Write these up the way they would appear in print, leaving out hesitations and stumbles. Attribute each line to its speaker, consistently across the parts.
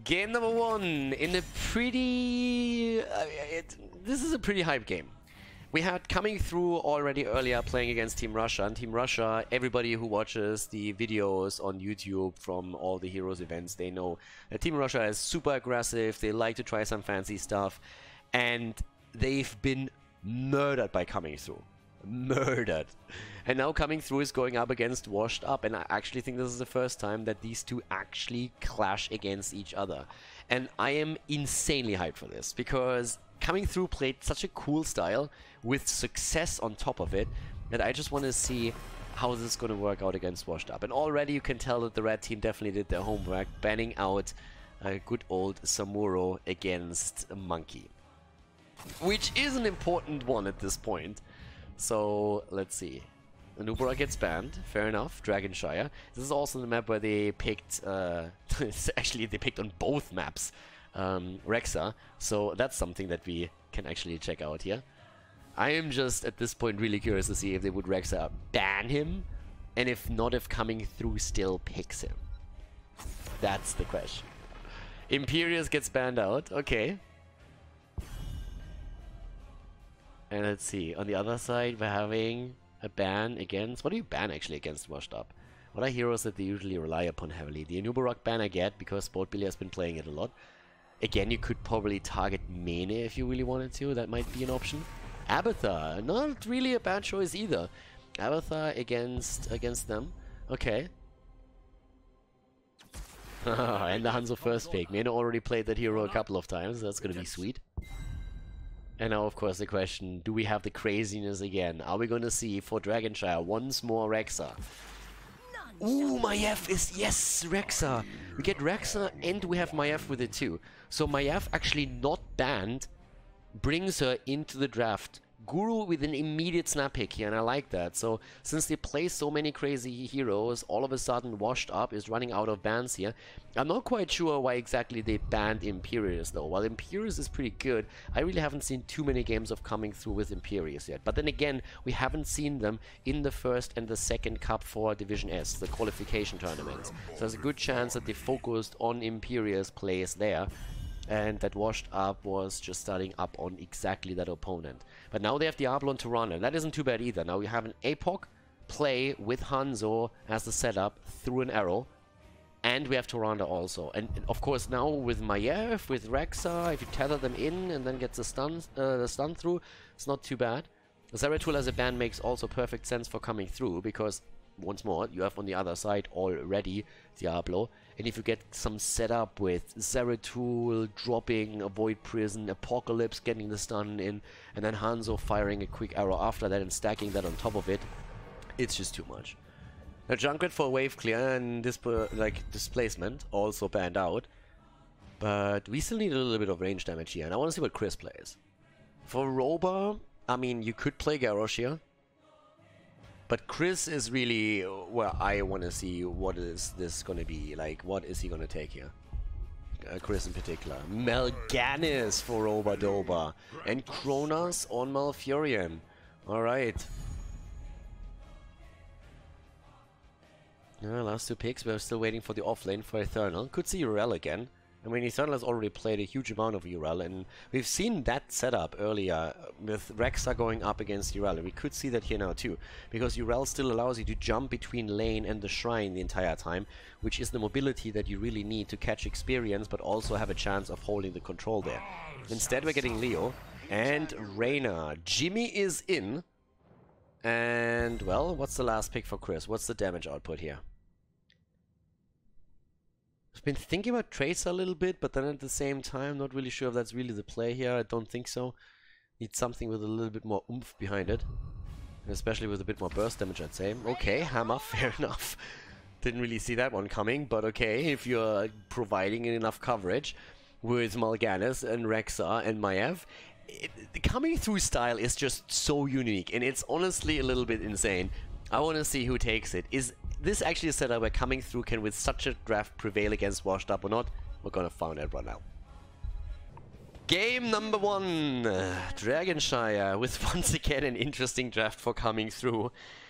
Speaker 1: Game number one in a pretty... this is a pretty hype game. We had coming through already earlier playing against Team Russia. And Team Russia, everybody who watches the videos on YouTube from all the Heroes events, they know that Team Russia is super aggressive. They like to try some fancy stuff. And they've been murdered by coming through. Murdered. And now coming through is going up against Washed Up. And I actually think this is the first time that these two actually clash against each other. And I am insanely hyped for this because coming through played such a cool style with success on top of it that I just want to see how this is going to work out against Washed Up. And already you can tell that the red team definitely did their homework, banning out a good old Samuro against a Monkey, which is an important one at this point. So let's see. Anubra gets banned, fair enough. Dragonshire. This is also the map where they picked, actually they picked on both maps Rexa, so that's something that we can actually check out here. I am just at this point really curious to see if they would Rexa ban him, and if not, if coming through still picks him. That's the question. Imperius gets banned out, okay. And let's see, on the other side we're having a ban against... What do you ban actually against Washed Up? What are heroes that they usually rely upon heavily? The Anubarok ban I get because Sportbilly has been playing it a lot. Again, you could probably target Mene if you really wanted to. That might be an option. Abathar, not really a bad choice either. Abathar against them. Okay. And the Hanzo first pick. Mene already played that hero a couple of times. That's gonna be sweet. And now, of course, the question, do we have the craziness again? Are we gonna see for Dragonshire once more Rexa? Ooh, Maiev is... Yes, Rexa! We get Rexa and we have Maiev with it too. So Maiev actually not banned brings her into the draft. Guru with an immediate snap pick here, and I like that. So since they play so many crazy heroes, all of a sudden Washed Up is running out of bans here. I'm not quite sure why exactly they banned Imperius though. While Imperius is pretty good, I really haven't seen too many games of coming through with Imperius yet. But then again, we haven't seen them in the first and the second cup for Division S, the qualification tournaments. So there's a good chance that they focused on Imperius plays there, and that Washed Up was just starting up on exactly that opponent. But now they have Diablo and Tyrande, and that isn't too bad either. Now we have an Apoc play with Hanzo as the setup through an arrow, and we have Tyrande also. And of course now with Maiev, with Rexa, if you tether them in and then get the stun through, it's not too bad. Zeratul as a ban makes also perfect sense for coming through, because once more, you have on the other side already Diablo. And if you get some setup with Zeratul dropping a Void Prison, Apocalypse getting the stun in, and then Hanzo firing a quick arrow after that and stacking that on top of it, it's just too much. A Junkrat for wave clear and displacement also banned out. But we still need a little bit of range damage here, and I want to see what Chris plays. For Roba, I mean, you could play Garrosh here. But Chris is really where I want to see what is this going to be. Like, what is he going to take here? Chris in particular. Melganis for Obadoba. And Kronos on Malfurion. Alright. Last two picks. We're still waiting for the offlane for Eternal. Could see Urel again. I mean, Eternal has already played a huge amount of Urel, and we've seen that setup earlier with Rexa going up against Urel, and we could see that here now too, because Urel still allows you to jump between lane and the shrine the entire time, which is the mobility that you really need to catch experience, but also have a chance of holding the control there. Instead, we're getting Leo and Reyna. Jimmy is in, and, well, what's the last pick for Chris? What's the damage output here? I've been thinking about Tracer a little bit, but then at the same time, not really sure if that's really the play here. I don't think so. Need something with a little bit more oomph behind it. And especially with a bit more burst damage, I'd say. Okay, Hammer, fair enough. Didn't really see that one coming, but okay, if you're providing enough coverage with Malganis and Rexa and Maiev, the coming through style is just so unique, and it's honestly a little bit insane. I want to see who takes it. Is this actually a setup where coming through can with such a draft prevail against Washed Up or not? We're gonna find out right now. Game number one, Dragonshire, with once again an interesting draft for coming through.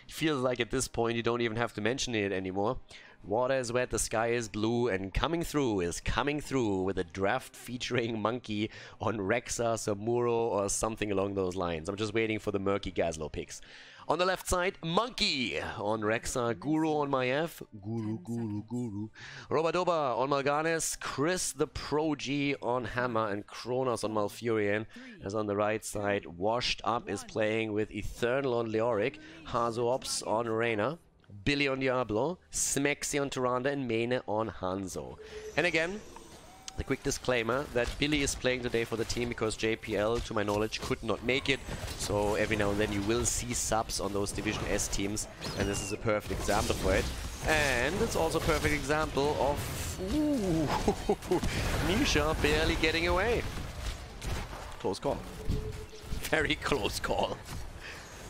Speaker 1: It feels like at this point you don't even have to mention it anymore. Water is wet, the sky is blue, and coming through with a draft featuring Monkey on Rexa, Samuro, or something along those lines. I'm just waiting for the murky Gazlo picks. On the left side, Monkey on Rexa, Guru on Maiev, Guru, Robadoba on Mal'Ganis, Chris the Pro-G on Hammer, and Kronos on Malfurion. As on the right side, Washed Up is playing with Eternal on Leoric, Hazoops on Reyna, Billy on Diablo, Smexy on Tyrande, and Mene on Hanzo. And again, the quick disclaimer that Billy is playing today for the team because JPL, to my knowledge, could not make it. So every now and then you will see subs on those Division S teams, and this is a perfect example for it. And it's also a perfect example of Misha barely getting away. Close call. Very close call.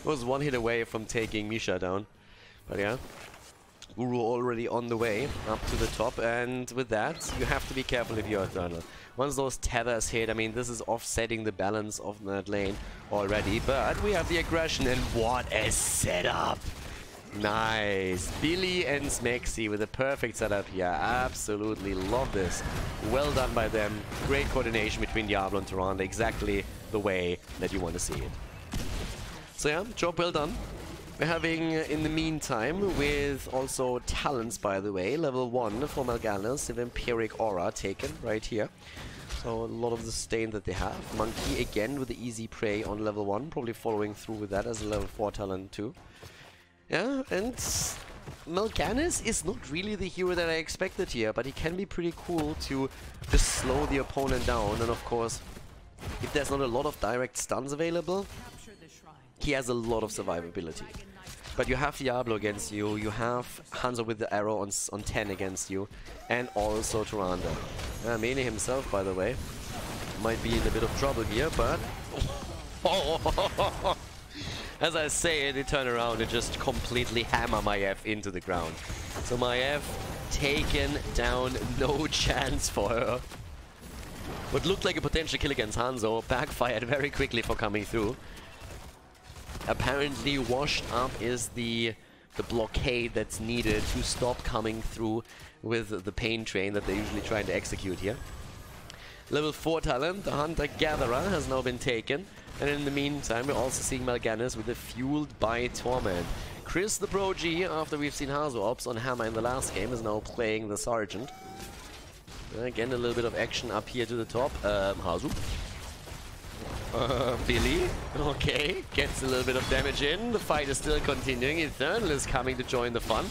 Speaker 1: Was one hit away from taking Misha down. But yeah, Guru already on the way up to the top, and with that, you have to be careful if you're Eternal. Once those tethers hit, I mean, this is offsetting the balance of that lane already, but we have the aggression, and what a setup! Nice! Billy and Smexy with a perfect setup here. Absolutely love this. Well done by them. Great coordination between Diablo and Tyrande, exactly the way that you want to see it. So yeah, job well done. We're having, in the meantime, with also talents, by the way, level 1 for Mal'Ganis, the Vampiric Aura taken right here. So a lot of the stain that they have. Monkey again with the easy prey on level 1, probably following through with that as a level 4 talent too. Yeah, and Mal'Ganis is not really the hero that I expected here, but he can be pretty cool to just slow the opponent down. And of course, if there's not a lot of direct stuns available, he has a lot of survivability. But you have Diablo against you, you have Hanzo with the arrow on 10 against you, and also Tyrande. Mene himself, by the way, might be in a bit of trouble here, but... as I say it, they turn around and just completely hammer Maiev into the ground. So Maiev taken down, no chance for her. What looked like a potential kill against Hanzo backfired very quickly for coming through. Apparently Washed Up is the blockade that's needed to stop coming through with the pain train that they're usually trying to execute here. Level 4 talent, the Hunter-Gatherer, has now been taken. And in the meantime, we're also seeing Mal'Ganis with the Fueled by Torment. Chris the Pro-G, after we've seen Hazoops on Hammer in the last game, is now playing the Sergeant. Again, a little bit of action up here to the top. Hazu. Billy, okay, gets a little bit of damage in. The fight is still continuing. Eternal is coming to join the fun,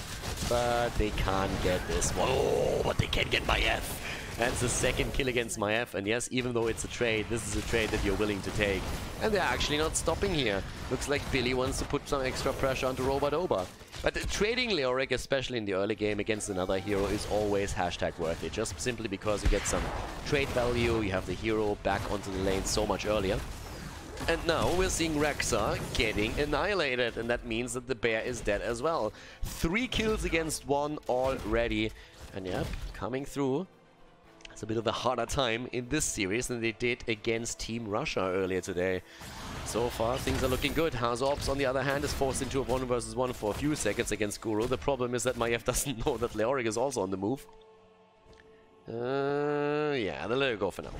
Speaker 1: but they can't get this one. Oh, but they can get Maiev. That's the second kill against Maiev, and yes, even though it's a trade, this is a trade that you're willing to take. And they're actually not stopping here. Looks like Billy wants to put some extra pressure onto Robadoba. But trading Leoric, especially in the early game against another hero, is always hashtag worth it. Just simply because you get some trade value, you have the hero back onto the lane so much earlier. And now we're seeing Rexa getting annihilated, and that means that the bear is dead as well. 3 kills against 1 already. And yep, coming through. It's a bit of a harder time in this series than they did against Team Russia earlier today. So far, things are looking good. Hazoops, on the other hand, is forced into a 1 versus 1 for a few seconds against Guru. The problem is that Maiev doesn't know that Leoric is also on the move. Yeah, they'll let her go for now.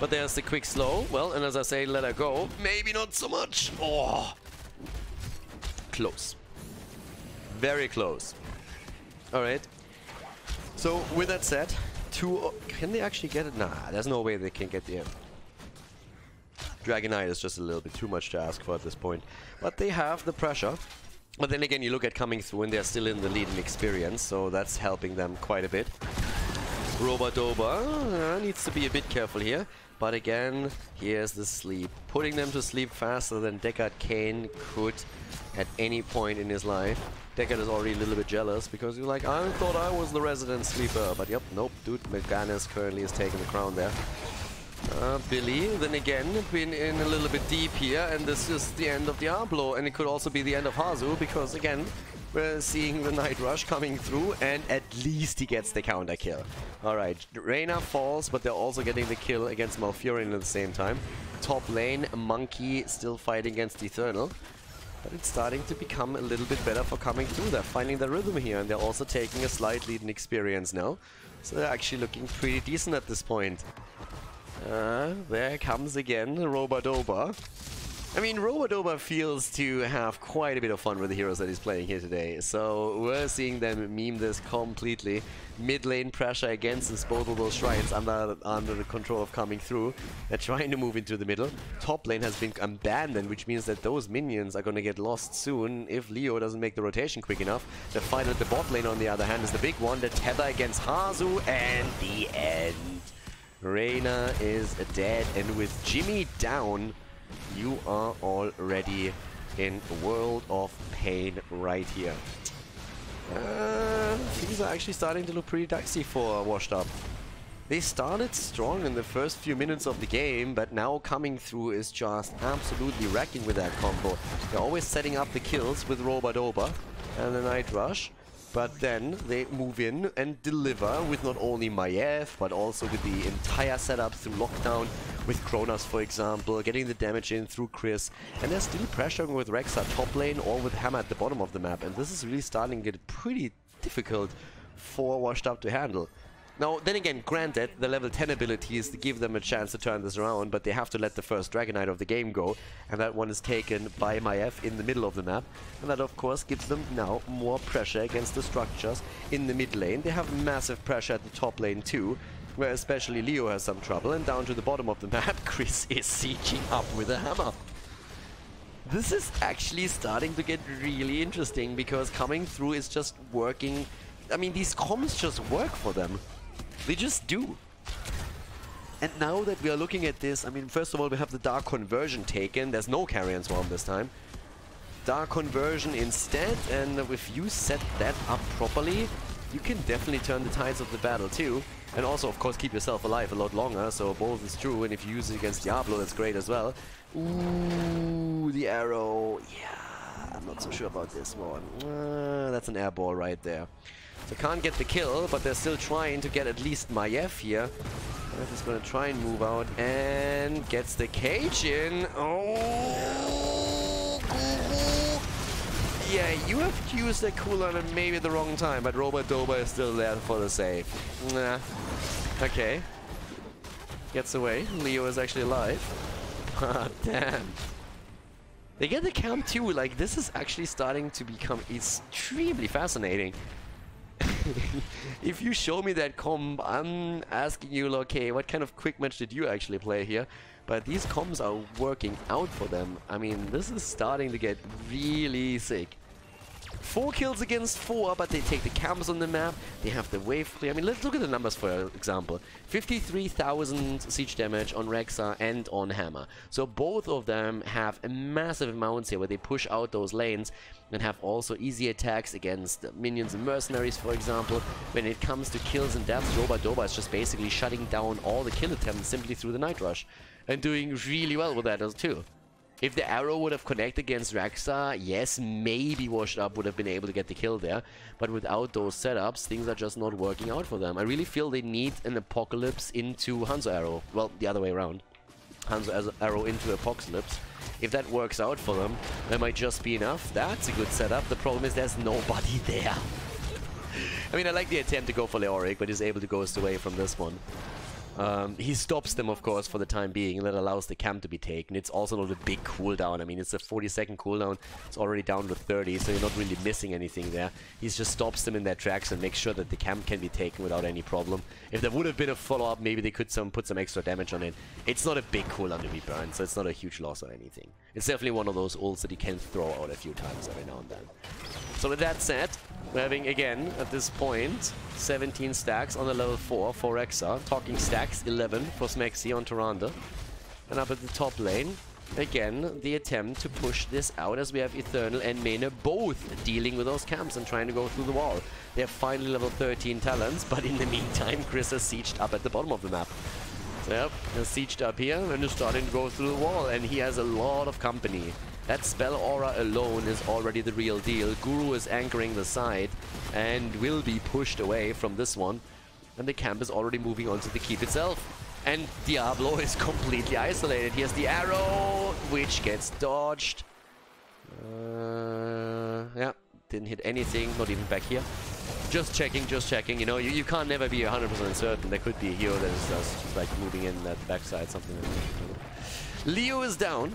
Speaker 1: But there's the quick slow. Well, and as I say, let her go. Maybe not so much. Oh, close. Very close. Alright. So, with that said, can they actually get it? Nah, there's no way they can get the Dragonite is just a little bit too much to ask for at this point. But they have the pressure. But then again, you look at coming through and they're still in the lead in experience, so that's helping them quite a bit. Robadoba needs to be a bit careful here. But again, here's the sleep. Putting them to sleep faster than Deckard Cain could at any point in his life. Deckard is already a little bit jealous because he's like, I thought I was the resident sleeper. But yep, nope, dude, Mal'Ganis currently is taking the crown there. Billy, then again, been in a little bit deep here, and this is the end of Diablo. And it could also be the end of Hazu because, again, we're seeing the Night Rush coming through, and at least he gets the counter kill. Alright, Reyna falls, but they're also getting the kill against Malfurion at the same time. Top lane, Monkey still fighting against Eternal. But it's starting to become a little bit better for coming through. They're finding the rhythm here, and they're also taking a slight lead in experience now. So they're actually looking pretty decent at this point. There comes again Robadoba. I mean, Robadoba feels to have quite a bit of fun with the heroes that he's playing here today. So we're seeing them meme this completely. Mid lane pressure against disposable shrines under the control of coming through. They're trying to move into the middle. Top lane has been abandoned, which means that those minions are going to get lost soon if Leo doesn't make the rotation quick enough. The fight at the bot lane, on the other hand, is the big one. The tether against Hazu, and the end. Reyna is dead, and with Jimmy down, you are already in a world of pain right here. Things are actually starting to look pretty dicey for Washed Up. They started strong in the first few minutes of the game, but now coming through is just absolutely wrecking with that combo. They're always setting up the kills with Robadoba and the Night Rush. But then they move in and deliver with not only Maiev, but also with the entire setup through lockdown, with Kronos, for example, getting the damage in through Chris. And they're still pressuring with Rexa top lane or with Hammer at the bottom of the map. And this is really starting to get pretty difficult for Washed Up to handle. Now, then again, granted, the level 10 abilities to give them a chance to turn this around, but they have to let the first Dragon Knight of the game go, and that one is taken by Maiev in the middle of the map, and that of course gives them now more pressure against the structures in the mid lane. They have massive pressure at the top lane too, where especially Leo has some trouble, and down to the bottom of the map, Chris is sieging up with a hammer. This is actually starting to get really interesting, because coming through is just working. I mean, these comms just work for them. They just do. And now that we are looking at this, I mean, first of all, we have the Dark Conversion taken. There's no Carrion Swarm this time. Dark Conversion instead, and if you set that up properly, you can definitely turn the tides of the battle too. And also, of course, keep yourself alive a lot longer, so both is true, and if you use it against Diablo, that's great as well. Ooh, the arrow. Yeah, I'm not so sure about this one. That's an airball right there. So can't get the kill, but they're still trying to get at least Maiev here. Maiev is going to try and move out and gets the cage in. Oh! Yeah, you have to use that cooldown at maybe the wrong time, but Robadoba is still there for the save. Nah. Okay. Gets away. Leo is actually alive. Ah, damn. They get the camp too. Like, this is actually starting to become extremely fascinating. If you show me that comp, I'm asking you, okay, what kind of quick match did you actually play here? But these comps are working out for them. I mean, this is starting to get really sick. 4 kills against 4, but they take the camps on the map. They have the wave clear. I mean, let's look at the numbers, for example. 53,000 siege damage on Rexa and on Hammer. So both of them have a massive amounts here where they push out those lanes and have also easy attacks against minions and mercenaries, for example. When it comes to kills and deaths, Robadoba is just basically shutting down all the kill attempts simply through the Night Rush. And doing really well with that as too. If the arrow would have connected against Rexa, yes, maybe Washed Up would have been able to get the kill there. But without those setups, things are just not working out for them. I really feel they need an Apocalypse into Hanzo Arrow. Well, the other way around. Hanzo Arrow into Apocalypse. If that works out for them, that might just be enough. That's a good setup. The problem is there's nobody there. I mean, I like the attempt to go for Leoric, but he's able to ghost away from this one. He stops them, of course, for the time being, and that allows the camp to be taken. It's also not a big cooldown. I mean, it's a 40-second cooldown. It's already down to 30, so you're not really missing anything there. He just stops them in their tracks and makes sure that the camp can be taken without any problem. If there would have been a follow-up, maybe they could put some extra damage on it. It's not a big cooldown to be burned, so it's not a huge loss or anything. It's definitely one of those ults that he can throw out a few times every now and then. So with that said, we're having, again, at this point, 17 stacks on the level 4 for Rexa. Talking stacks, 11 for Smexy on Tyrande. And up at the top lane, again, the attempt to push this out as we have Eternal and Mena both dealing with those camps and trying to go through the wall. They have finally level 13 talents, but in the meantime, Chris has sieged up at the bottom of the map. So, yep, he's sieged up here and is starting to go through the wall, and he has a lot of company. That spell aura alone is already the real deal. Guru is anchoring the side and will be pushed away from this one. And the camp is already moving on to the keep itself. And Diablo is completely isolated. Here's the arrow, which gets dodged. Yeah, didn't hit anything, not even back here. Just checking, you know, you can't never be 100% certain. There could be a hero that is just like moving in that backside, something like that. Leo is down,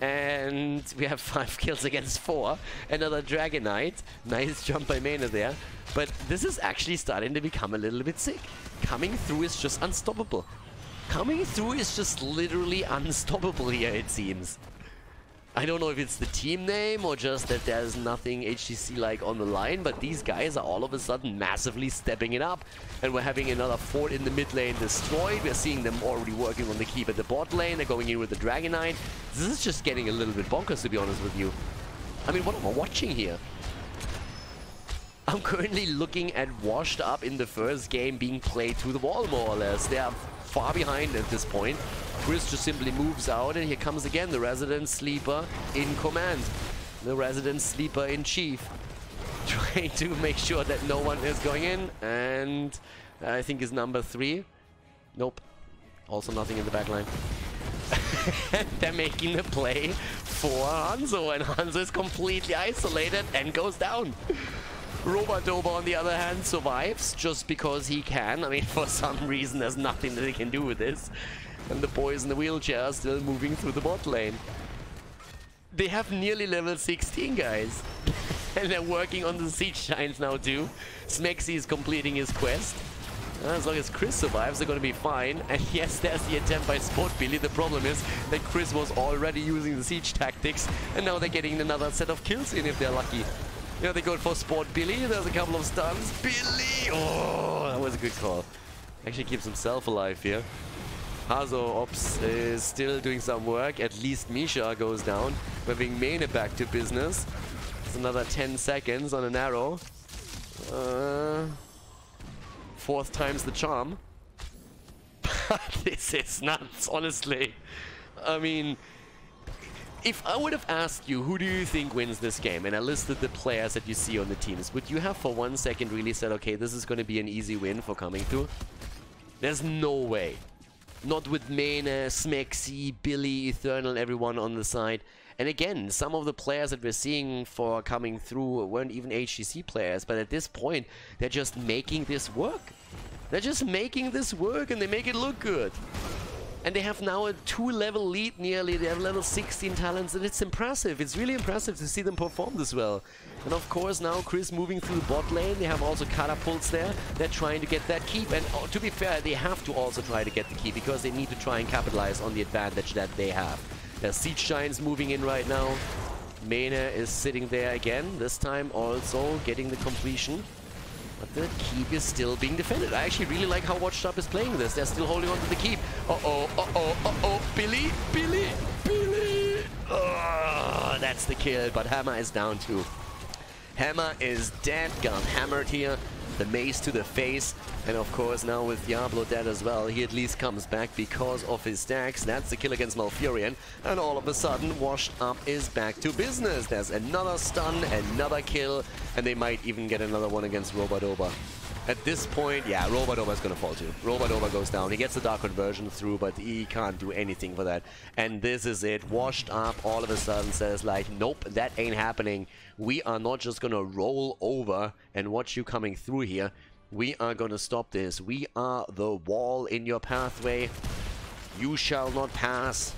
Speaker 1: and we have 5 kills against 4. Another Dragon Knight. Nice jump by Mena there. But this is actually starting to become a little bit sick. Coming through is just unstoppable. Coming through is just literally unstoppable here, it seems. I don't know if it's the team name or just that there's nothing HTC-like on the line, but these guys are all of a sudden massively stepping it up. And we're having another fort in the mid lane destroyed. We're seeing them already working on the keep at the bot lane. They're going in with the Dragon Knight. This is just getting a little bit bonkers, to be honest with you. I mean, what am I watching here? I'm currently looking at Washed Up in the first game being played to the wall, more or less. They are far behind at this point. Chris just simply moves out, and here comes again the Resident Sleeper in command. The Resident Sleeper in chief. Trying to make sure that no one is going in, and I think is number 3. Nope. Also nothing in the back line. They're making the play for Hanzo, and Hanzo is completely isolated and goes down. Robadoba, on the other hand, survives just because he can. I mean, for some reason, there's nothing that he can do with this. And the boys in the wheelchair are still moving through the bot lane. They have nearly level 16, guys. And they're working on the siege shines now, too. Smexy is completing his quest. As long as Chris survives, they're going to be fine. And yes, there's the attempt by Sport Billy. The problem is that Chris was already using the siege tactics. And now they're getting another set of kills in if they're lucky. You know, they go for Sport Billy. There's a couple of stuns. Billy! Oh, that was a good call. Actually keeps himself alive here. Hazo Ops is still doing some work. At least Misha goes down. We're having Mene back to business. It's another 10 seconds on an arrow. 4th time's the charm. This is nuts, honestly. I mean, if I would have asked you, who do you think wins this game? And I listed the players that you see on the teams. Would you have for 1 second really said, okay, this is going to be an easy win for coming through? There's no way. Not with Mene, Smexy, Billy, Eternal, everyone on the side. And again, some of the players that we're seeing for coming through weren't even HGC players, but at this point, they're just making this work. They're just making this work, and they make it look good. And they have now a 2-level lead nearly. They have level 16 talents, and it's impressive. It's really impressive to see them perform this well. And of course, now Chris moving through the bot lane. They have also catapults there. They're trying to get that keep. And to be fair, they have to also try to get the keep because they need to try and capitalize on the advantage that they have. There's Siege Giants moving in right now. Mene is sitting there again. This time also getting the completion. But the keep is still being defended. I actually really like how Watched Up is playing this. They're still holding on to the keep. Uh-oh. Billy. Oh, that's the kill. But Hammer is down too. Hammer is dead. Got hammered here. The mace to the face. And of course now with Diablo dead as well, he at least comes back because of his stacks. That's the kill against Malfurion. And all of a sudden, Washed Up is back to business. There's another stun, another kill, and they might even get another one against Robadoba. At this point, yeah, Robadoba is going to fall too. Robadoba goes down. He gets the Dark Conversion through, but he can't do anything for that. And this is it. Washed Up all of a sudden says like, nope, that ain't happening. We are not just going to roll over and watch you coming through here. We are going to stop this. We are the wall in your pathway. You shall not pass.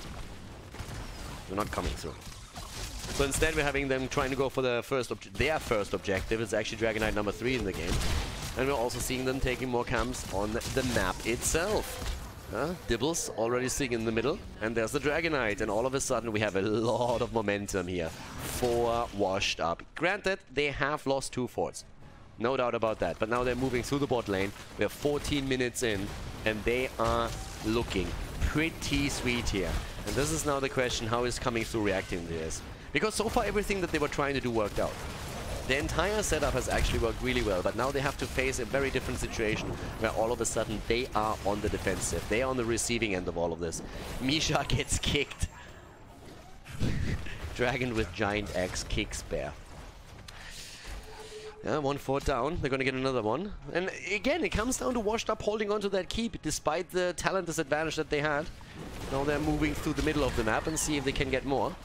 Speaker 1: You're not coming through. So instead we're having them trying to go for their first objective. It's actually Dragon Knight number 3 in the game. And we're also seeing them taking more camps on the map itself. Dibbles already sitting in the middle. And there's the Dragon Knight. And all of a sudden we have a lot of momentum here for Washed Up. Granted, they have lost 2 forts. No doubt about that. But now they're moving through the bot lane. We're 14 minutes in. And they are looking pretty sweet here. And this is now the question, how is coming through reacting to this? Because so far everything that they were trying to do worked out. The entire setup has actually worked really well, but now they have to face a very different situation where all of a sudden they are on the defensive. They are on the receiving end of all of this. Misha gets kicked. Dragon with Giant Axe kicks Bear. Yeah, 1 fort down. They're going to get another one. And again, it comes down to Washed Up holding on to that keep despite the talent disadvantage that they had. Now they're moving through the middle of the map and see if they can get more.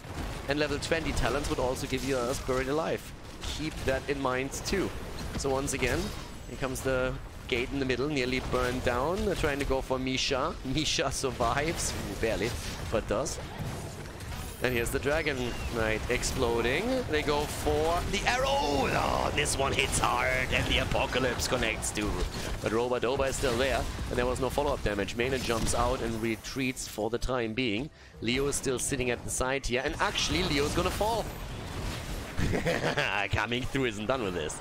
Speaker 1: And level 20 talents would also give you us Buried Alive. Keep that in mind too. So once again, here comes the gate in the middle, nearly burned down. They're trying to go for Misha. Misha survives, barely, but does. And here's the Dragon Knight exploding. They go for the arrow. Oh, this one hits hard, and the Apocalypse connects too. But Roba-Doba is still there, and there was no follow-up damage. Mena jumps out and retreats for the time being. Leo is still sitting at the side here, and actually Leo's gonna fall. Coming through isn't done with this.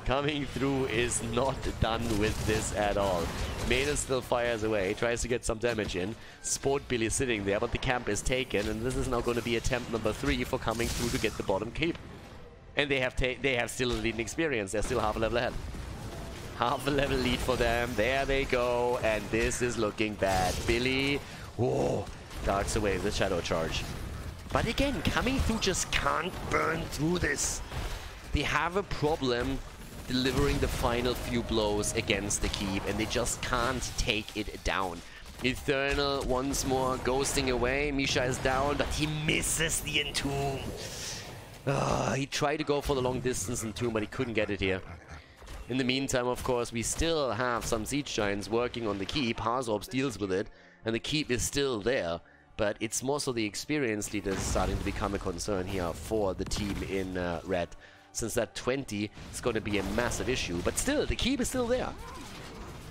Speaker 1: Coming through is not done with this at all. Mena still fires away, tries to get some damage in. Sport Billy sitting there, but the camp is taken, and this is now going to be attempt number 3 for coming through to get the bottom keep. And they have still a leading experience. They're still half a level ahead. Half a level lead for them. There they go, and this is looking bad. Billy, whoa, darts away the shadow charge. But again, coming through just can't burn through this. They have a problem delivering the final few blows against the keep, and they just can't take it down. Eternal once more ghosting away. Misha is down, but he misses the Entomb. He tried to go for the long distance Entomb, but he couldn't get it here. In the meantime, of course, we still have some Siege Giants working on the keep. Harzorps deals with it, and the keep is still there. But it's more so the experienced leaders starting to become a concern here for the team in red. Since that 20 is going to be a massive issue. But still, the keep is still there.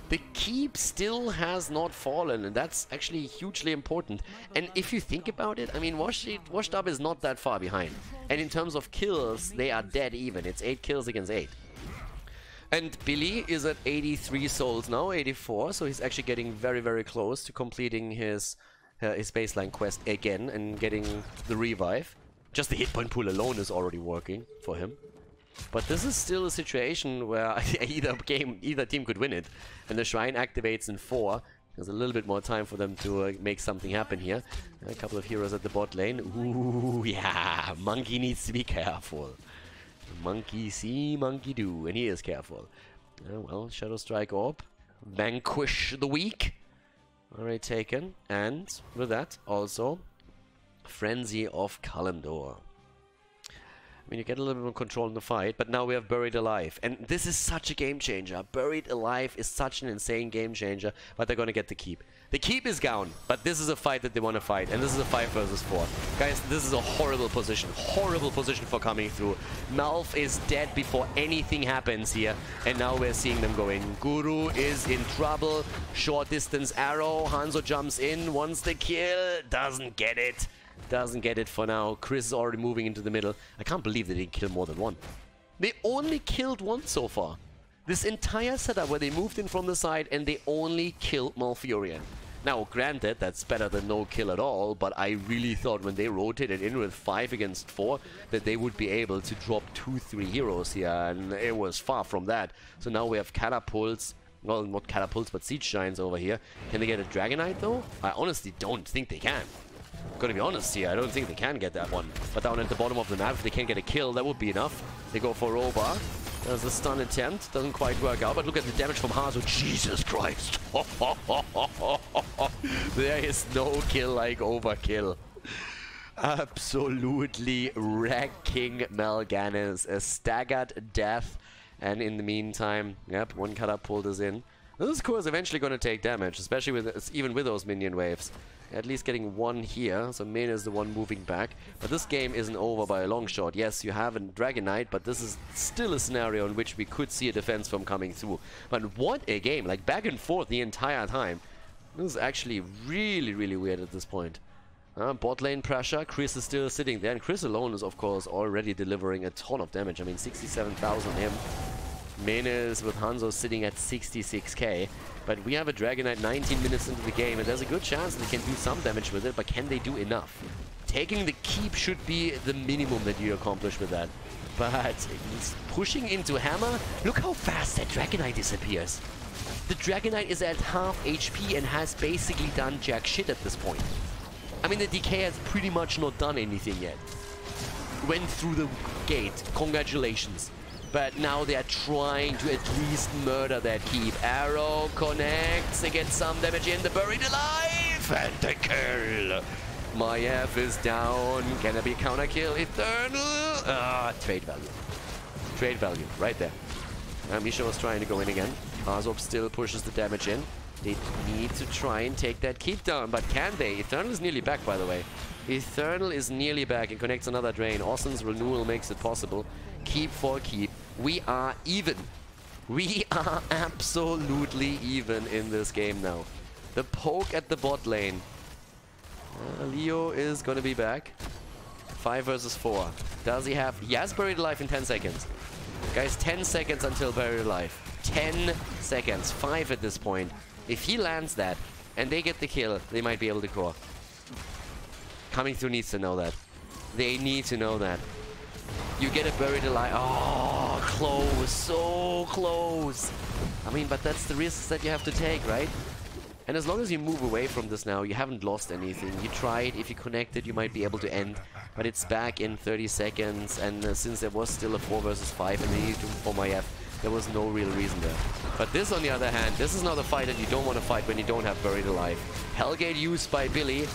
Speaker 1: The keep still has not fallen, and that's actually hugely important. And if you think about it, I mean, Washed Up is not that far behind. And in terms of kills, they are dead even. It's 8 kills against 8. And Billy is at 83 souls now, 84, so he's actually getting very, very close to completing his baseline quest again and getting the revive. Just the hit point pool alone is already working for him. But this is still a situation where either team could win it. And the Shrine activates in 4. There's a little bit more time for them to make something happen here. A couple of heroes at the bot lane. Ooh, yeah, Monkey needs to be careful. Monkey see, monkey do, and he is careful. Well, Shadow Strike Orb. Vanquish the weak. Already taken. And with that, also, Frenzy of Khaldor. I mean, you get a little bit more control in the fight, but now we have Buried Alive. And this is such a game changer. Buried Alive is such an insane game changer, but they're going to get the keep. The keep is gone, but this is a fight that they want to fight, and this is a 5 versus 4. Guys, this is a horrible position for coming through. Malf is dead before anything happens here, and now we're seeing them going. Guru is in trouble. Short distance arrow. Hanzo jumps in, wants the kill, doesn't get it. Doesn't get it for now. Chris is already moving into the middle. I can't believe they didn't kill more than one. They only killed one so far. This entire setup where they moved in from the side and they only killed Malfurion. Now, granted, that's better than no kill at all, but I really thought when they rotated in with 5 against 4 that they would be able to drop 2-3 heroes here, and it was far from that. So now we have catapults. Well, not catapults, but Siege Giants over here. Can they get a Dragon Knight, though? I honestly don't think they can. Gotta be honest here, I don't think they can get that one. But down at the bottom of the map, if they can't get a kill, that would be enough. They go for Roba. There's a stun attempt. Doesn't quite work out, but look at the damage from Hazo. Jesus Christ. There is no kill like overkill. Absolutely wrecking Mal'Ganis. A staggered death. And in the meantime, yep, one catapult is in. This is, of course, eventually going to take damage, especially with even with those minion waves. At least getting one here, so Mena is the one moving back. But this game isn't over by a long shot. Yes, you have a Dragon Knight, but this is still a scenario in which we could see a defense from coming through. But what a game, like back and forth the entire time. This is actually really, really weird at this point. Bot lane pressure, Chris is still sitting there, and Chris alone is, of course, already delivering a ton of damage. I mean, 67,000 him. Mena is with Hanzo sitting at 66k. But we have a Dragon Knight 19 minutes into the game, and there's a good chance they can do some damage with it, but can they do enough? Taking the keep should be the minimum that you accomplish with that. But pushing into Hammer, look how fast that Dragon Knight disappears. The Dragon Knight is at half HP and has basically done jack shit at this point. I mean, the DK has pretty much not done anything yet. Went through the gate, congratulations. But now they are trying to at least murder that keep. Arrow connects, they get some damage in, the Buried Alive! and the kill. Maiev is down. Can there be a counter kill? Eternal. Trade value. Trade value, right there. Misha was trying to go in again. Azov still pushes the damage in. They need to try and take that keep down, but can they? Eternal is nearly back, by the way. Eternal is nearly back and connects another drain. Austin's renewal makes it possible. Keep for keep. We are even. We are absolutely even in this game now. The poke at the bot lane. Leo is gonna be back. 5 versus 4. Does he have... He has Buried Alive in 10 seconds. Guys, 10 seconds until Buried Alive. 10 seconds. 5 at this point. If he lands that and they get the kill, they might be able to core. Coming through needs to know that. They need to know that. You get a Buried Alive. Oh, close. So close. I mean, but that's the risks that you have to take, right? And as long as you move away from this now, you haven't lost anything. You tried. If you connected, you might be able to end. But it's back in 30 seconds. And since there was still a 4 versus 5 and they needed to for Maiev, there was no real reason there. But this, on the other hand, this is not a fight that you don't want to fight when you don't have Buried Alive. Hellgate used by Billy.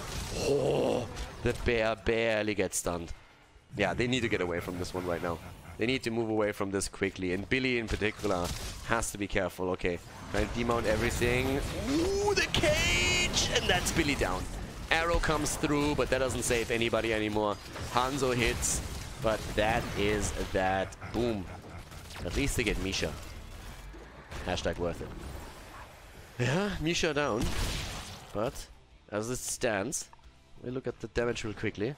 Speaker 1: Oh, the bear barely gets stunned. Yeah, they need to get away from this one right now. They need to move away from this quickly. And Billy in particular has to be careful. Okay, trying to demount everything. Ooh, the cage! And that's Billy down. Arrow comes through, but that doesn't save anybody anymore. Hanzo hits, but that is that. Boom. At least they get Misha. Hashtag worth it. Yeah, Misha down. But as it stands, we look at the damage real quickly.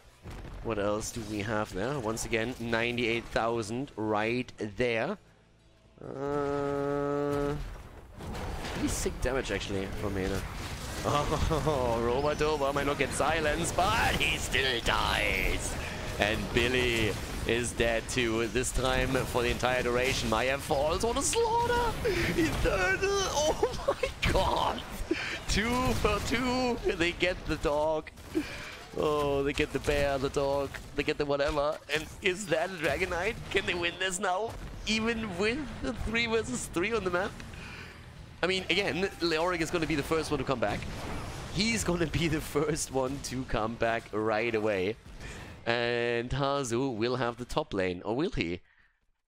Speaker 1: What else do we have there? Once again, 98,000 right there. Pretty sick damage actually from Mena. Oh, Robotova might not get silenced, but he still dies. And Billy is dead too. This time for the entire duration. Maiev falls. What a slaughter! Eternal! Oh my god! 2 for 2. They get the dog. Oh, they get the bear, the dog, they get the whatever. And is that a Dragonite? Can they win this now? Even with the 3 versus 3 on the map? I mean, again, Leoric is going to be the first one to come back. He's going to be the first one to come back right away. And Hazu will have the top lane. Or will he?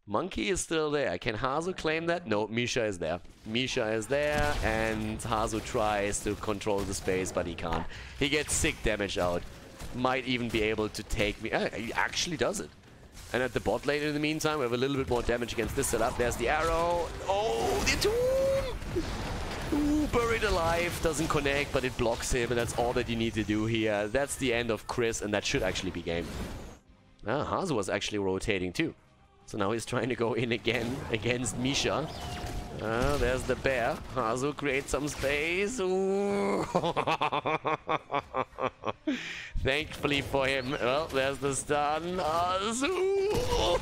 Speaker 1: Monkey is still there. Can Hazu claim that? No, Misha is there. Misha is there, and Hazu tries to control the space, but he can't. He gets sick damage out. Might even be able to take me. He actually does it. And at the bot lane in the meantime, we have a little bit more damage against this setup. There's the arrow. Oh, the tomb! Ooh, Buried Alive doesn't connect, but it blocks him, and that's all that you need to do here. That's the end of Chris, and that should actually be game. Hazu was actually rotating too. So now he's trying to go in again against Misha. There's the bear. Hazu creates some space. Ooh. Thankfully for him. Well, there's the stun. Hazu.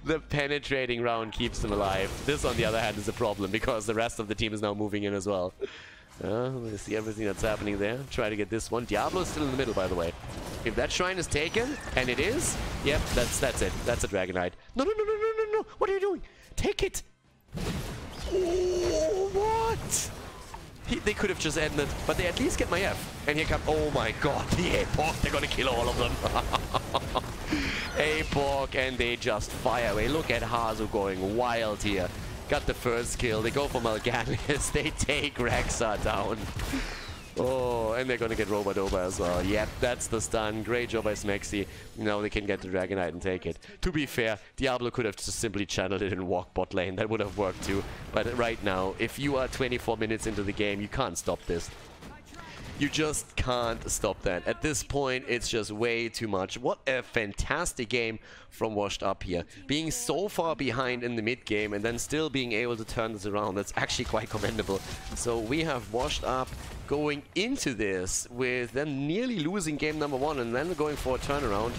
Speaker 1: The penetrating round keeps him alive. This, on the other hand, is a problem because the rest of the team is now moving in as well. We see everything that's happening there. Try to get this one. Diablo's still in the middle, by the way. If that shrine is taken, and it is, yep, that's it. That's a Dragonite. No, no, no, no, no, no, no. What are you doing? Take it. Oh, what? They could have just ended, but they at least get Maiev. And here come, oh my god, the Apork. They're gonna kill all of them. Apork, and they just fire away. Look at Hazu going wild here. Got the first kill. They go for Mal'Ganis. They take Rexa down. Oh, and they're gonna get Robotova as well. Yep, that's the stun. Great job by Smexy. Now they can get the Dragonite and take it. To be fair, Diablo could have just simply channeled it and walked bot lane. That would have worked too. But right now, if you are 24 minutes into the game, you can't stop this. You just can't stop that. At this point, it's just way too much. What a fantastic game from Washed Up here. Being so far behind in the mid game and then still being able to turn this around, that's actually quite commendable. So we have Washed Up going into this with them nearly losing game number 1 and then going for a turnaround.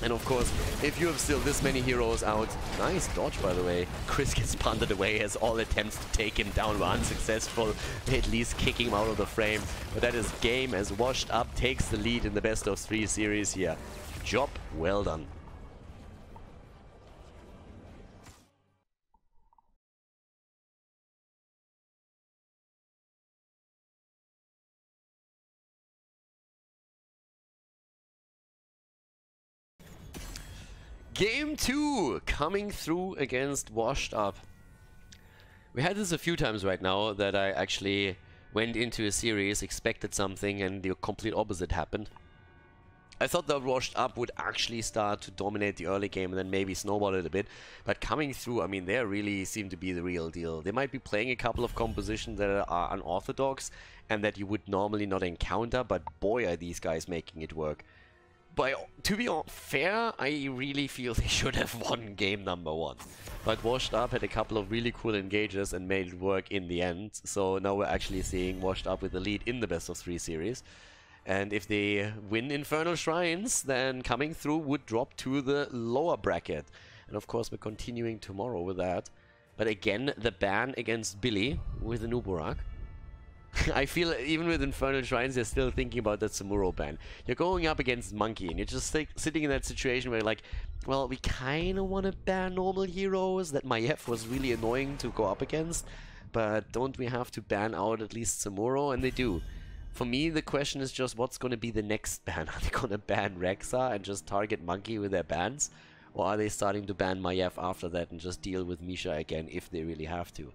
Speaker 1: And of course, if you have still this many heroes out, nice dodge by the way. Chris gets punted away as all attempts to take him down were unsuccessful, at least kicking him out of the frame. But that is game as Washed Up takes the lead in the best of 3 series here. Job well done. Game 2 coming through against Washed Up. We had this a few times right now that I actually went into a series, expected something, and the complete opposite happened. I thought that Washed Up would actually start to dominate the early game and then maybe snowball it a bit. But coming through, I mean, they really seem to be the real deal. They might be playing a couple of compositions that are unorthodox and that you would normally not encounter, but boy, are these guys making it work. But to be fair, I really feel they should have won game number 1. But Washed Up had a couple of really cool engages and made it work in the end. So now we're actually seeing Washed Up with the lead in the best of 3 series. And if they win Infernal Shrines, then coming through would drop to the lower bracket. And of course we're continuing tomorrow with that. But again, the ban against Billy with the Nuburak. I feel even with Infernal Shrines, they're still thinking about that Samuro ban. You're going up against Monkey, and you're just sitting in that situation where you're like, well, we kind of want to ban normal heroes. That Maiev was really annoying to go up against. But don't we have to ban out at least Samuro? And they do. For me, the question is just what's going to be the next ban? Are they going to ban Rexa and just target Monkey with their bans? Or are they starting to ban Maiev after that and just deal with Misha again if they really have to?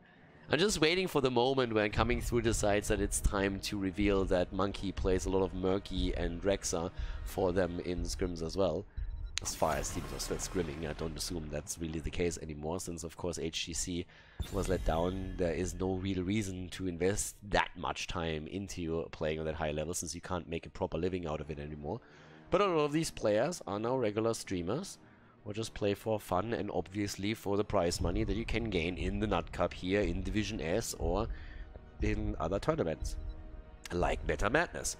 Speaker 1: I'm just waiting for the moment when coming through decides that it's time to reveal that Monkey plays a lot of Murky and Rexa for them in scrims as well. As far as teams are still scrimming, I don't assume that's really the case anymore, since of course HGC was let down. There is no real reason to invest that much time into playing on that high level, since you can't make a proper living out of it anymore. But a lot of these players are now regular streamers, or just play for fun and obviously for the prize money that you can gain in the Nut Cup here in Division S or in other tournaments, like Meta Madness.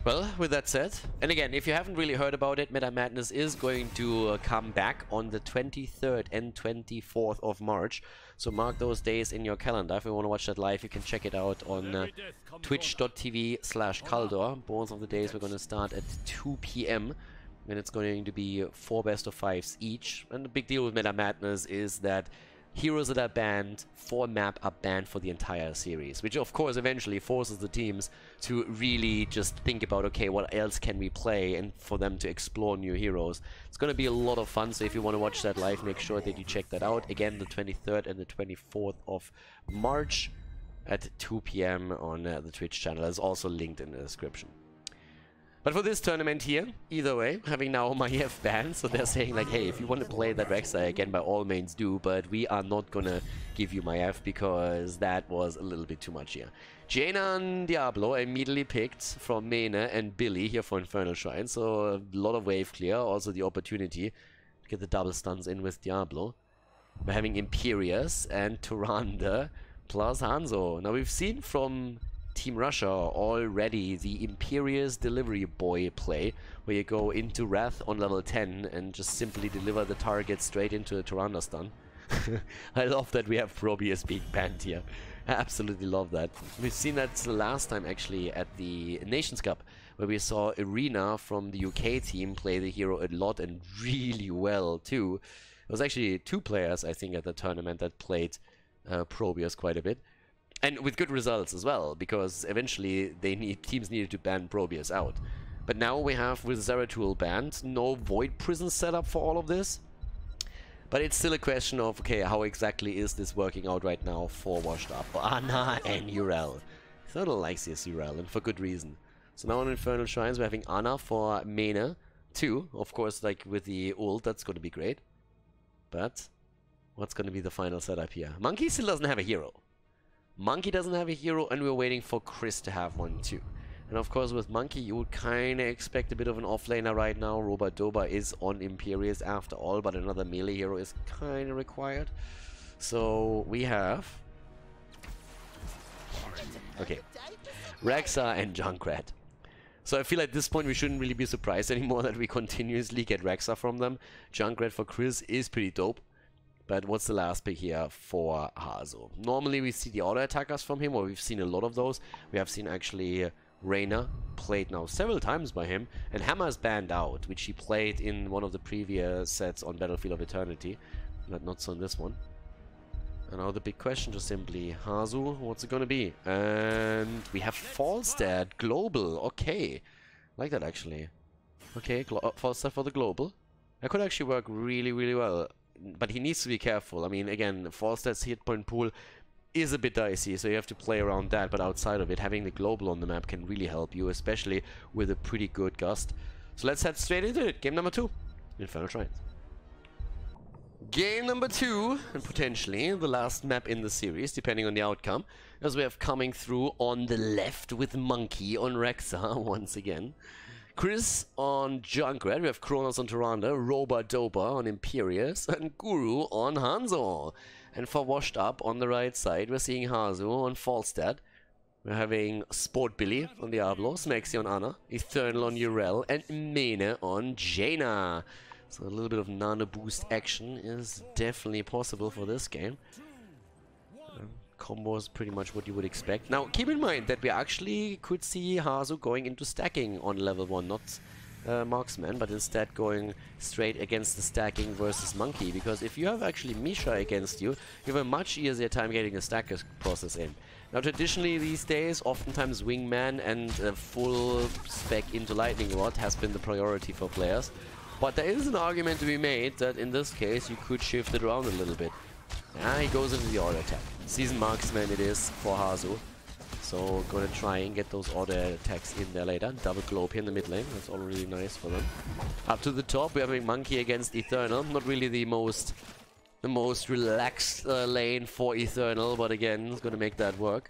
Speaker 1: Well, with that said, and again, if you haven't really heard about it, Meta Madness is going to come back on the 23rd and 24th of March. So mark those days in your calendar. If you want to watch that live, you can check it out on twitch.tv/Khaldor. Both of the days we're going to start at 2 PM. And it's going to be 4 best-of-5s each. And the big deal with Meta Madness is that heroes that are banned for a map are banned for the entire series, which of course eventually forces the teams to really just think about, okay, what else can we play, and for them to explore new heroes. It's going to be a lot of fun, so if you want to watch that live, make sure that you check that out. Again, the 23rd and the 24th of March at 2 PM on the Twitch channel. It's also linked in the description. But for this tournament here, either way, having now Maiev banned, so they're saying like, hey, if you want to play that Rexa again, by all means do, but we are not gonna give you Maiev because that was a little bit too much here. Jaina and Diablo immediately picked from Mene and Billy here for Infernal Shrine, so a lot of wave clear, also the opportunity to get the double stuns in with Diablo. We're having Imperius and Tyrande plus Hanzo. Now we've seen from Team Russia already the Imperious Delivery Boy play, where you go into Wrath on level 10 and just simply deliver the target straight into a Tyrande stun. I love that we have Probius being banned here. I absolutely love that. We've seen that the last time actually at the Nations Cup, where we saw Irina from the UK team play the hero a lot and really well too. There was actually 2 players, I think, at the tournament that played Probius quite a bit. And with good results as well, because eventually teams needed to ban Probius out. But now we have, with Zeratul banned, no Void Prison setup for all of this. But it's still a question of, okay, how exactly is this working out right now for Washed Up? Ana and Urel. Thurl likes this Urel, and for good reason. So now on Infernal Shrines, we're having Ana for Mene too. Of course, like with the ult, that's going to be great. But what's going to be the final setup here? Monkey still doesn't have a hero. Monkey doesn't have a hero, and we're waiting for Chris to have one too. And of course with Monkey you would kinda expect a bit of an offlaner right now. Robadoba is on Imperius after all, but another melee hero is kinda required. So we have... okay. Rexa and Junkrat. So I feel at this point we shouldn't really be surprised anymore that we continuously get Rexa from them. Junkrat for Chris is pretty dope. But what's the last pick here for Hazo? Normally we see the auto attackers from him, or we've seen a lot of those. We have seen actually Reyna played now several times by him, and Hammer's banned out, which he played in one of the previous sets on Battlefield of Eternity, but not so in this one. And now the big question just simply, Hazu, what's it gonna be? And we have Falstad Global, okay. Like that actually. Okay, Falstad for the Global. That could actually work really, really well. But he needs to be careful. I mean, again, Falstad's hit point pool is a bit dicey, so you have to play around that. But outside of it, having the global on the map can really help you, especially with a pretty good gust. So let's head straight into it. Game number 2, Infernal Shrines. Game number 2, and potentially the last map in the series, depending on the outcome, as we have coming through on the left with Monkey on Rexa once again. Chris on Junkrat, we have Kronos on Tyrande, Roba-Doba on Imperius, and Guru on Hanzo. And for Washed Up on the right side, we're seeing Hazu on Falstad. We're having Sport Billy on Diablo, Smexy on Ana, Eternal on Urel, and Mene on Jaina. So a little bit of nano boost action is definitely possible for this game. Combo is pretty much what you would expect. Now, keep in mind that we actually could see Hazu going into stacking on level 1, not Marksman, but instead going straight against the stacking versus Monkey. Because if you have actually Misha against you, you have a much easier time getting a stack process in. Now, traditionally these days, oftentimes Wingman and full spec into Lightning Rod has been the priority for players. But there is an argument to be made that in this case you could shift it around a little bit. He goes into the auto attack. Seasoned Marksman it is for Hazu. So gonna try and get those auto attacks in there later. Double globe here in the mid lane. That's all really nice for them. Up to the top we're having Monkey against Eternal. Not really the most relaxed lane for Eternal, but again it's gonna make that work.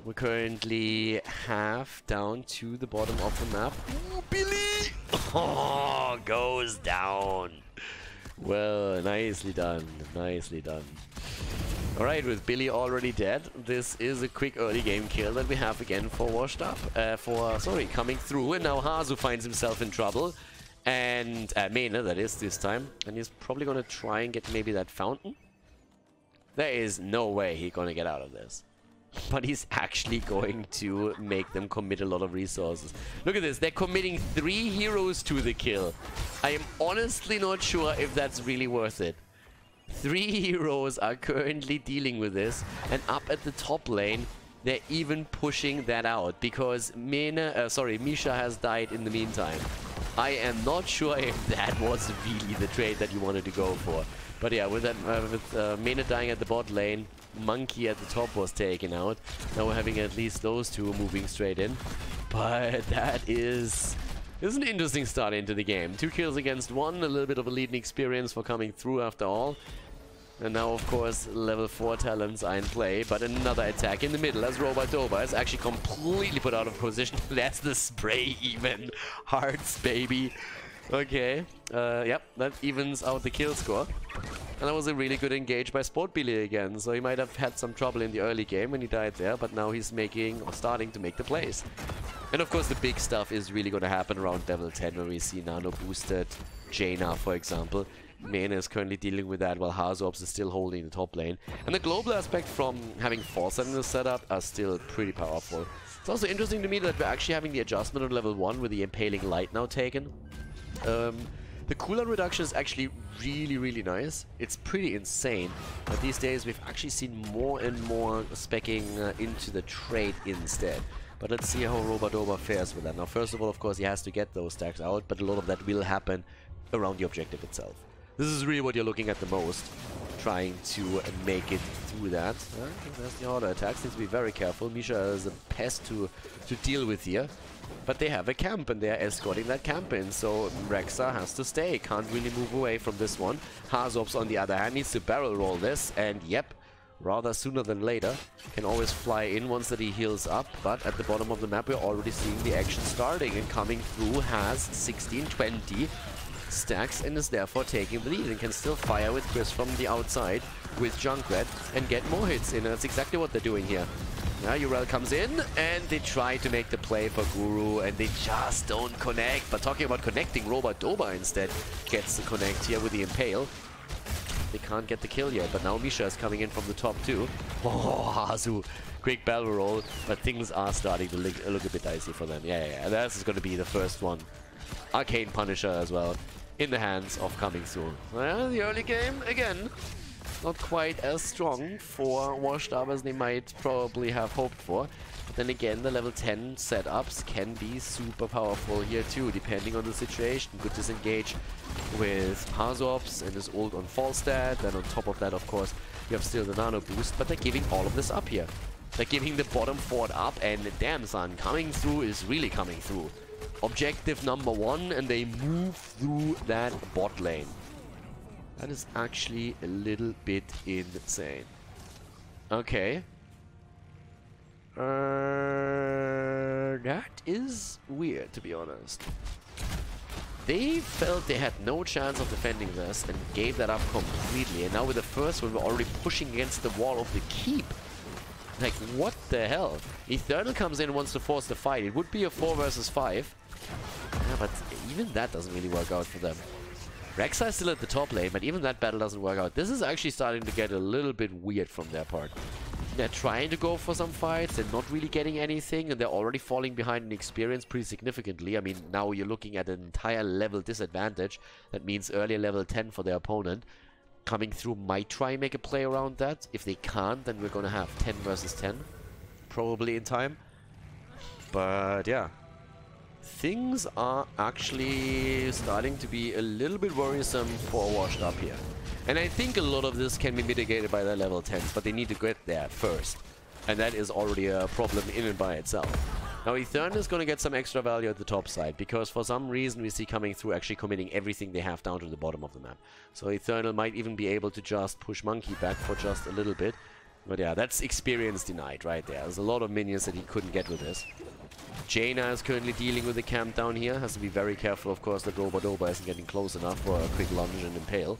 Speaker 1: We're currently half down to the bottom of the map. Ooh, Billy! Oh, goes down. Well, nicely done. Nicely done. Alright, with Billy already dead, this is a quick early game kill that we have again for Washed Up. Coming through, and now Hazu finds himself in trouble. And, Mene, that is, this time. And he's probably gonna try and get maybe that fountain. There is no way he's gonna get out of this. But he's actually going to make them commit a lot of resources. Look at this, they're committing 3 heroes to the kill. I am honestly not sure if that's really worth it. 3 heroes are currently dealing with this, and up at the top lane, they're even pushing that out because Misha has died in the meantime. I am not sure if that was really the trade that you wanted to go for. But yeah, with that, Mene dying at the bot lane, Monkey at the top was taken out. Now we're having at least those two moving straight in. But that is an interesting start into the game. 2 kills against 1, a little bit of a leading experience for coming through after all. And now, of course, level 4 talents are in play, but another attack in the middle as Roba-Doba is actually completely put out of position. That's the spray even. Hearts, baby. Okay, yep, that evens out the kill score. And that was a really good engage by Sport Billy again, so he might have had some trouble in the early game when he died there, but now he's starting to make the plays. And of course the big stuff is really going to happen around level 10 when we see nano boosted Jaina, for example. Mene is currently dealing with that while Hazops is still holding the top lane. And the global aspect from having Falstad in the setup are still pretty powerful. It's also interesting to me that we're actually having the adjustment on level 1 with the Impaling Light now taken. The cooldown reduction is actually really nice. It's pretty insane. But these days we've actually seen more and more speccing into the trade instead. But let's see how Roba-Doba fares with that. Now first of all, of course, he has to get those stacks out, but a lot of that will happen around the objective itself. This is really what you're looking at the most, trying to make it through that. I think that's the auto attacks. Needs to be very careful. Misha is a pest to deal with here. But they have a camp and they're escorting that camp in, so Rexa has to stay. Can't really move away from this one. Hazops, on the other hand, needs to barrel roll this, and yep, rather sooner than later. Can always fly in once that he heals up, but at the bottom of the map we're already seeing the action starting, and coming through has 16-20 stacks and is therefore taking the lead and can still fire with Chris from the outside with Junkrat and get more hits in, and that's exactly what they're doing here. Now Urel comes in and they try to make the play for Guru and they just don't connect. But talking about connecting, Roba-Doba instead gets the connect here with the Impale. They can't get the kill yet, but now Misha is coming in from the top too. Oh, Hazu, quick barrel roll, but things are starting to look a bit dicey for them. Yeah, this is going to be the first one. Arcane Punisher as well, in the hands of coming through. Well, the early game, again, Not quite as strong for washed up as they might probably have hoped for. But then again, the level 10 setups can be super powerful here too, depending on the situation. Good disengage with Hazops and his ult on Falstad. Then on top of that, of course, you have still the nano boost, but they're giving all of this up here. They're giving the bottom fort up, and damn son, coming through is really coming through. Objective number 1, and they move through that bot lane. That is actually a little bit insane. Okay. That is weird, to be honest. They felt they had no chance of defending this and gave that up completely. And now with the first one, we're already pushing against the wall of the keep. Like, what the hell? Eternal comes in and wants to force the fight. It would be a 4 versus 5. Yeah, but even that doesn't really work out for them. Rek'Sai is still at the top lane, but even that battle doesn't work out. This is actually starting to get a little bit weird from their part. They're trying to go for some fights, they're not really getting anything, and they're already falling behind in experience pretty significantly. I mean, now you're looking at an entire level disadvantage. That means earlier level 10 for their opponent. Coming through might try and make a play around that. If they can't, then we're gonna have 10 versus 10. Probably in time. But yeah. Things are actually starting to be a little bit worrisome for washed up here. And I think a lot of this can be mitigated by their level 10s, but they need to get there first. And that is already a problem in and by itself. Now Eternal is going to get some extra value at the top side, because for some reason we see coming through actually committing everything they have down to the bottom of the map. So Eternal might even be able to just push Monkey back for just a little bit. But yeah, that's experience denied right there. There's a lot of minions that he couldn't get with this. Jaina is currently dealing with the camp down here. Has to be very careful, of course, that Roba isn't getting close enough for a quick lunge and impale.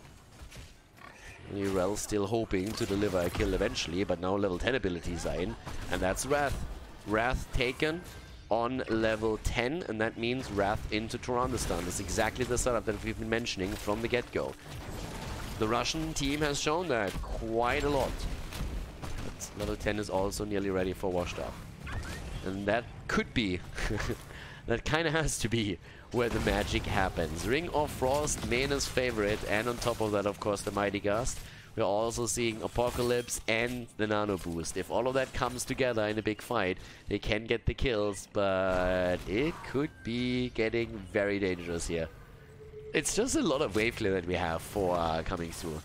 Speaker 1: Urel still hoping to deliver a kill eventually, but now level 10 abilities are in, and that's Wrath. Wrath taken on level 10, and that means Wrath into Tyrandistan. That's exactly the setup that we've been mentioning from the get-go. The Russian team has shown that quite a lot. But level 10 is also nearly ready for washed up. And that could be, that kind of has to be where the magic happens. Ring of Frost, Mena's favorite, and on top of that, of course, the Mighty Gust. We're also seeing Apocalypse and the Nano Boost. If all of that comes together in a big fight, they can get the kills, but it could be getting very dangerous here. It's just a lot of wave clear that we have for coming through.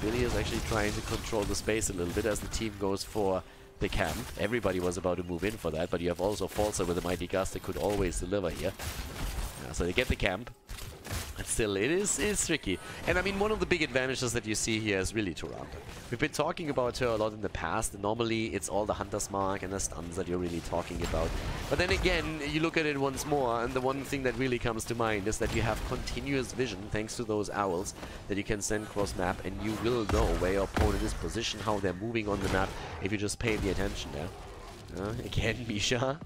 Speaker 1: Billy is actually trying to control the space a little bit as the team goes for the camp. Everybody was about to move in for that, but you have also Falsa with the Mighty Gust that could always deliver here. So they get the camp. But still, it's tricky. And I mean, one of the big advantages that you see here is really Tyrande. We've been talking about her a lot in the past, and normally it's all the Hunter's Mark and the stuns that you're really talking about. But then again, you look at it once more, and the one thing that really comes to mind is that you have continuous vision, thanks to those owls, that you can send cross-map, and you will know where your opponent is positioned, how they're moving on the map, if you just pay the attention there. Again, Misha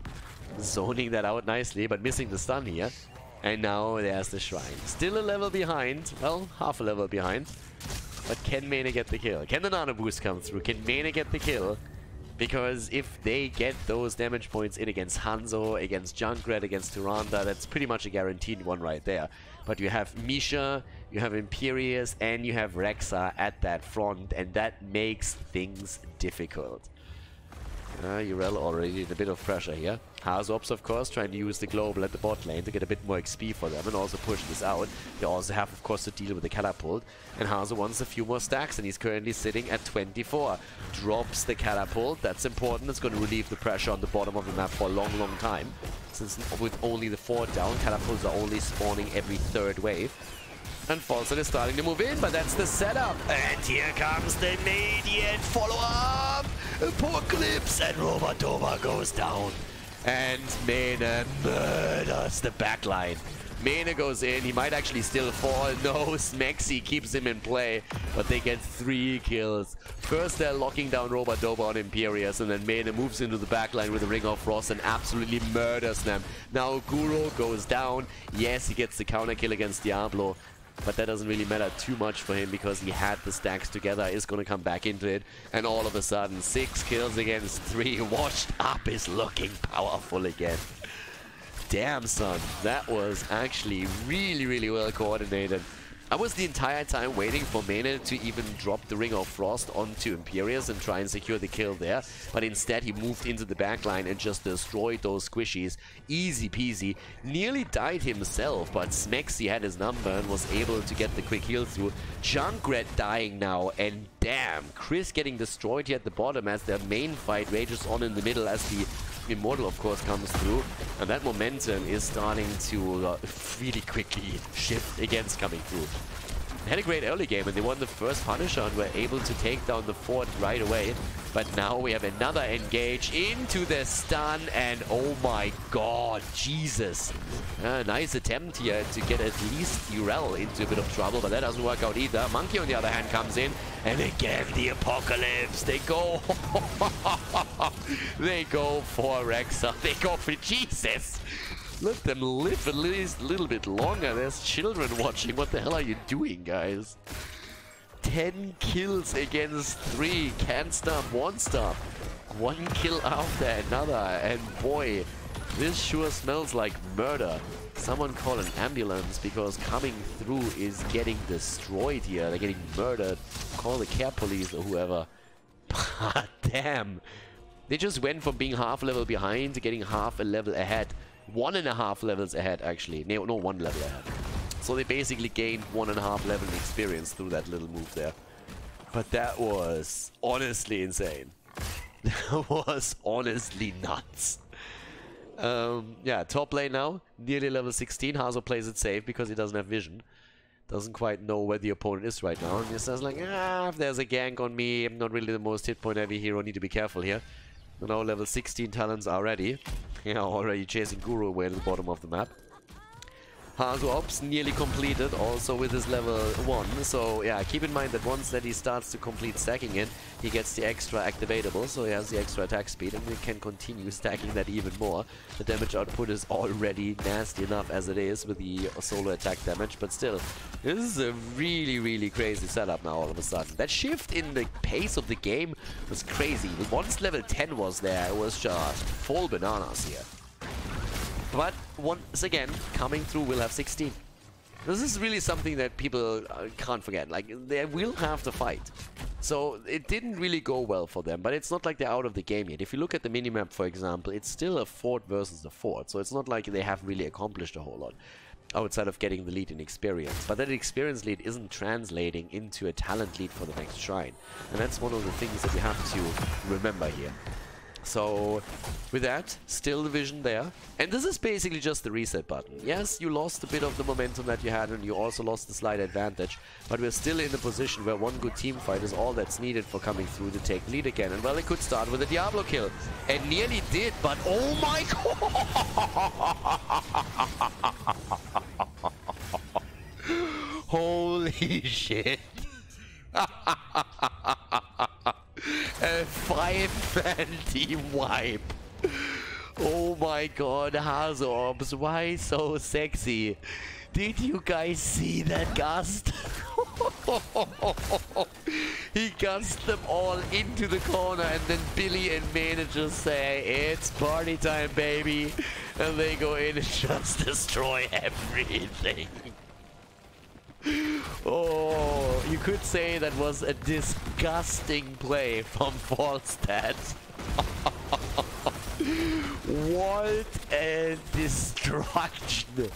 Speaker 1: zoning that out nicely, but missing the stun here. And now there's the Shrine. Still a level behind. Well, half a level behind. But can Mena get the kill? Can the Nano Boost come through? Can Mena get the kill? Because if they get those damage points in against Hanzo, against Junkrat, against Tyrande, that's pretty much a guaranteed one right there. But you have Misha, you have Imperius, and you have Rexa at that front, and that makes things difficult. Urel already in a bit of pressure here. Hazops, of course, trying to use the global at the bot lane to get a bit more XP for them and also push this out. They also have, of course, to deal with the catapult. And Hazo wants a few more stacks, and he's currently sitting at 24. Drops the catapult. That's important. It's going to relieve the pressure on the bottom of the map for a long, long time. Since with only the 4 down, catapults are only spawning every 3rd wave. And Falstad is starting to move in, but that's the setup. And here comes the immediate follow-up! Apocalypse, and Roba goes down. And Mena murders the backline. Mena goes in, he might actually still fall. No, Smexy keeps him in play, but they get 3 kills. First they're locking down Roba on Imperius, and then Mena moves into the backline with a Ring of Frost and absolutely murders them. Now Guro goes down. Yes, he gets the counter kill against Diablo, but that doesn't really matter too much for him because he had the stacks together, is going to come back into it. And all of a sudden, 6 kills against 3. Washed up is looking powerful again. Damn, son. That was actually really, really well coordinated. I was the entire time waiting for Mene to even drop the Ring of Frost onto Imperius and try and secure the kill there. But instead he moved into the backline and just destroyed those squishies. Easy peasy. Nearly died himself, but Smexy had his number and was able to get the quick heal through. Junkrat dying now, and damn, Chris getting destroyed here at the bottom as their main fight rages on in the middle as the Immortal, of course, comes through. And that momentum is starting to really quickly shift against coming through. They had a great early game and they won the first Punisher and were able to take down the fort right away. But now we have another engage into the stun, and oh my god, Jesus. Nice attempt here to get at least Urel into a bit of trouble, but that doesn't work out either. Monkey, on the other hand, comes in, and again, the Apocalypse. They go... they go for Rexa. They go for Jesus. Let them live at least a little bit longer. There's children watching. What the hell are you doing, guys? 10 kills against 3. Can't stop, won't stop. 1 kill after another. And boy, this sure smells like murder. Someone call an ambulance, because coming through is getting destroyed here. They're getting murdered. Call the care police or whoever. Damn. They just went from being half a level behind to getting half a level ahead. 1.5 levels ahead, actually. No, 1 level ahead. So they basically gained 1.5 level experience through that little move there. But that was honestly insane. That was honestly nuts. Yeah, top lane now. Nearly level 16. Hazo plays it safe because he doesn't have vision. Doesn't quite know where the opponent is right now. And he says like, if there's a gank on me, I'm not really the most hit point heavy hero. Need to be careful here. So now level 16 talents are ready. Yeah, already chasing Guru away to the bottom of the map. Hazo Ops nearly completed, also with his level 1. So yeah, keep in mind that once that he starts to complete stacking it, he gets the extra activatable, so he has the extra attack speed, and we can continue stacking that even more. The damage output is already nasty enough as it is with the solo attack damage, but still, this is a really, really crazy setup now all of a sudden. That shift in the pace of the game was crazy. Once level 10 was there, it was just full bananas here. But once again, coming through, we'll have 16. This is really something that people can't forget. Like, they will have to fight. So it didn't really go well for them, but it's not like they're out of the game yet. If you look at the minimap, for example, it's still a fort versus a fort. So it's not like they have really accomplished a whole lot outside of getting the lead in experience. But that experience lead isn't translating into a talent lead for the next shrine. And that's one of the things that you have to remember here. So, with that, still the vision there. And this is basically just the reset button. Yes, you lost a bit of the momentum that you had, and you also lost the slight advantage. But we're still in a position where one good team fight is all that's needed for coming through to take lead again. And well, it could start with a Diablo kill. And nearly did, but oh my god! Holy shit! A 5-man team wipe. Oh my god, Hazo Ops, why so sexy? Did you guys see that gust? He gusts them all into the corner, and then Billy and Mane just say, it's party time, baby. And they go in and just destroy everything. Oh, you could say that was a disgusting play from Falstad. What a destruction.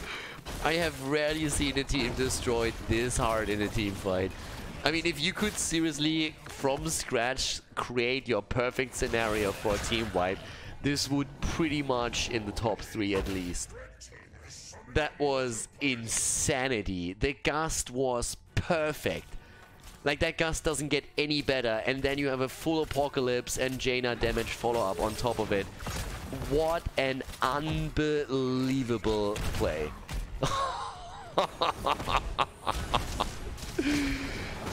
Speaker 1: I have rarely seen a team destroyed this hard in a team fight. I mean, if you could seriously, from scratch, create your perfect scenario for a team wipe, this would pretty much in the top 3 at least. That was insanity. The gust was perfect. Like, that gust doesn't get any better, and then you have a full apocalypse and Jaina damage follow-up on top of it. What an unbelievable play.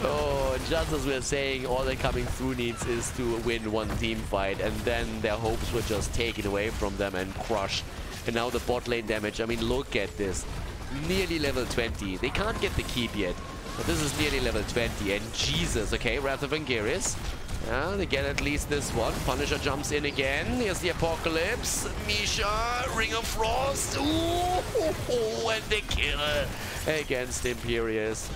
Speaker 1: Oh, just as we're saying, all they're coming through needs is to win one team fight, and then their hopes were just taken away from them and crushed. And now the bot lane damage, I mean, look at this. Nearly level 20. They can't get the keep yet, but this is nearly level 20. And Jesus, okay, Wrath of Angeris. Yeah, they get at least this one. Punisher jumps in again. Here's the Apocalypse. Misha, Ring of Frost. Ooh, and the kill against Imperius.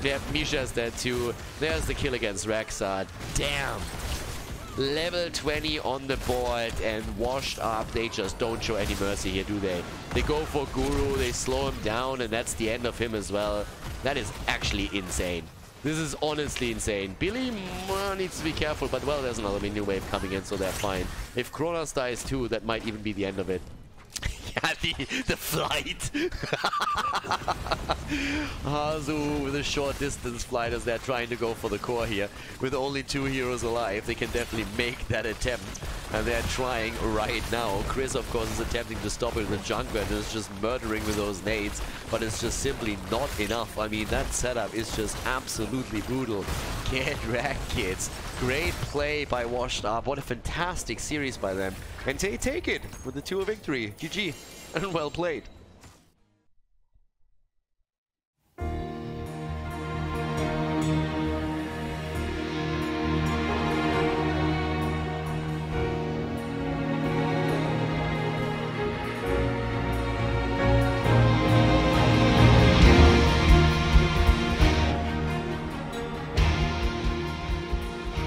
Speaker 1: Yeah, Misha's dead too. There's the kill against Rexar. Damn. Level 20 on the board and washed up. They just don't show any mercy here, do they? They go for Guru, they slow him down, and that's the end of him as well. That is actually insane. This is honestly insane. Billy needs to be careful, but well, there's another minion wave coming in, so they're fine. If Kronos dies too, that might even be the end of it. Yeah, the flight. Hazu with a short distance flight as they're trying to go for the core here. With only 2 heroes alive, they can definitely make that attempt. And they're trying right now. Chris, of course, is attempting to stop it in the jungle and is just murdering with those nades. But it's just simply not enough. I mean, that setup is just absolutely brutal. Get wrecked, kids. Great play by Washed Up. What a fantastic series by them. And they take it with the 2 victory. GG. And well played.